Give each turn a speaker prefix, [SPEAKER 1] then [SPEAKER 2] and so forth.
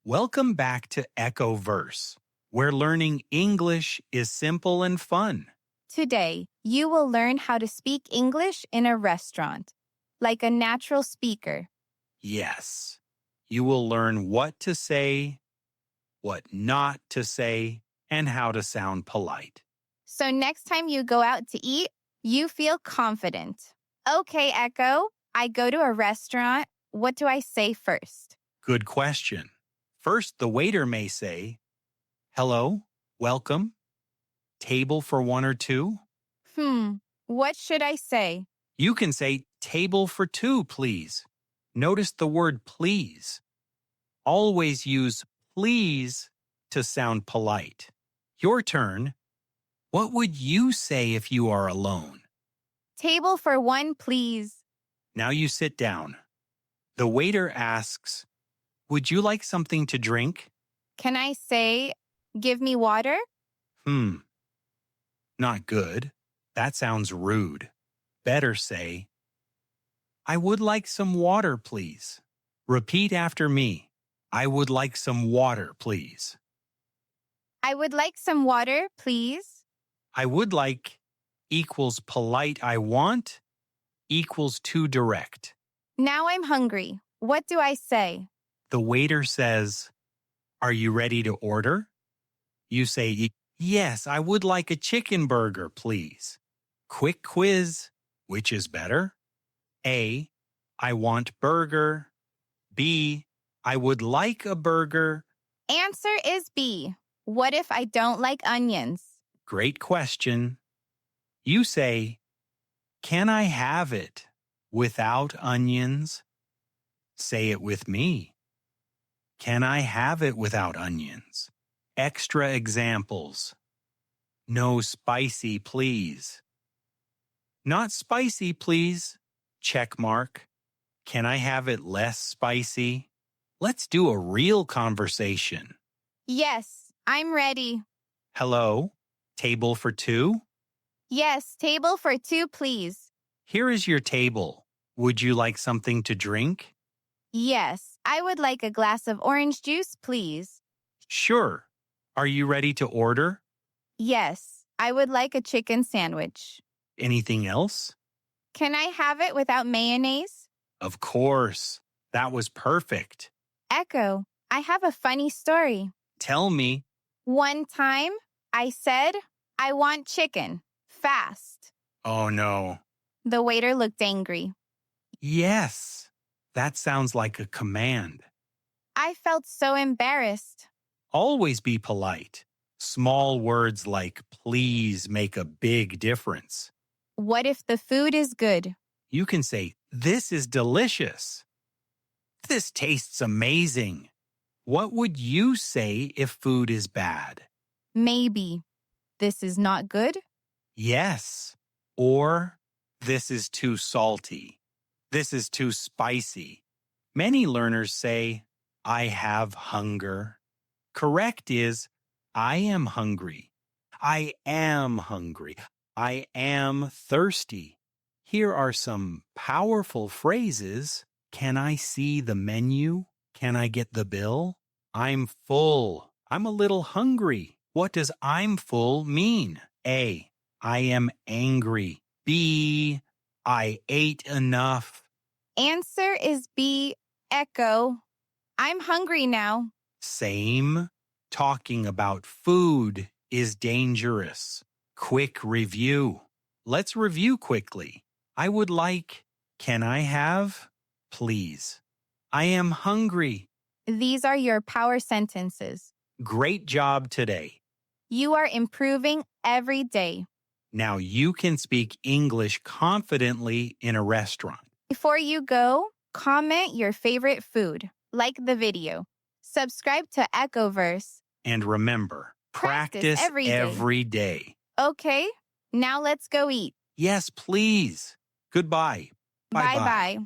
[SPEAKER 1] Welcome back to Echo Verse, where learning English is simple and fun.
[SPEAKER 2] Today, you will learn how to speak English in a restaurant, like a natural speaker.
[SPEAKER 1] Yes, you will learn what to say, what not to say, and how to sound polite.
[SPEAKER 2] So next time you go out to eat, you feel confident. Okay, Echo, I go to a restaurant. What do I say first?
[SPEAKER 1] Good question. First, the waiter may say, "Hello, welcome, table for one or two?"
[SPEAKER 2] What should I say?
[SPEAKER 1] You can say, "Table for two, please." Notice the word please. Always use please to sound polite. Your turn. What would you say if you are alone?
[SPEAKER 2] Table for one, please.
[SPEAKER 1] Now you sit down. The waiter asks, "Would you like something to drink?"
[SPEAKER 2] Can I say, give me water?
[SPEAKER 1] Not good. That sounds rude. Better say, "I would like some water, please." Repeat after me. I would like some water, please.
[SPEAKER 2] I would like some water, please.
[SPEAKER 1] I would like equals polite I want equals too direct.
[SPEAKER 2] Now I'm hungry. What do I say?
[SPEAKER 1] The waiter says, "Are you ready to order?" You say, "Yes, I would like a chicken burger, please." Quick quiz. Which is better? A, I want burger. B, I would like a burger.
[SPEAKER 2] Answer is B. What if I don't like onions?
[SPEAKER 1] Great question. You say, "Can I have it without onions?" Say it with me. Can I have it without onions? Extra examples. No spicy, please. Not spicy, please. Check mark. Can I have it less spicy? Let's do a real conversation.
[SPEAKER 2] Yes, I'm ready.
[SPEAKER 1] Hello? Table for two?
[SPEAKER 2] Yes, table for two, please.
[SPEAKER 1] Here is your table. Would you like something to drink?
[SPEAKER 2] Yes, I would like a glass of orange juice, please.
[SPEAKER 1] Sure. Are you ready to order?
[SPEAKER 2] Yes, I would like a chicken sandwich.
[SPEAKER 1] Anything else?
[SPEAKER 2] Can I have it without mayonnaise?
[SPEAKER 1] Of course. That was perfect.
[SPEAKER 2] Echo, I have a funny story.
[SPEAKER 1] Tell me.
[SPEAKER 2] One time, I said, I want chicken, fast.
[SPEAKER 1] Oh no.
[SPEAKER 2] The waiter looked angry.
[SPEAKER 1] Yes. That sounds like a command.
[SPEAKER 2] I felt so embarrassed.
[SPEAKER 1] Always be polite. Small words like please make a big difference.
[SPEAKER 2] What if the food is good?
[SPEAKER 1] You can say, "This is delicious." "This tastes amazing." What would you say if food is bad?
[SPEAKER 2] Maybe. This is not good?
[SPEAKER 1] Yes. Or, "This is too salty." "This is too spicy." Many learners say, "I have hunger." Correct is, "I am hungry." "I am hungry." "I am thirsty." Here are some powerful phrases. Can I see the menu? Can I get the bill? I'm full. I'm a little hungry. What does "I'm full" mean? A, I am angry. B, I ate enough.
[SPEAKER 2] Answer is B, Echo. I'm hungry now.
[SPEAKER 1] Same. Talking about food is dangerous. Quick review. Let's review quickly. I would like, can I have? Please. I am hungry.
[SPEAKER 2] These are your power sentences.
[SPEAKER 1] Great job today.
[SPEAKER 2] You are improving every day.
[SPEAKER 1] Now you can speak English confidently in a restaurant.
[SPEAKER 2] Before you go, comment your favorite food. Like the video. Subscribe to Echoverse.
[SPEAKER 1] And remember, practice every day.
[SPEAKER 2] Okay, now let's go eat.
[SPEAKER 1] Yes, please. Goodbye. Bye-bye.
[SPEAKER 2] Bye-bye.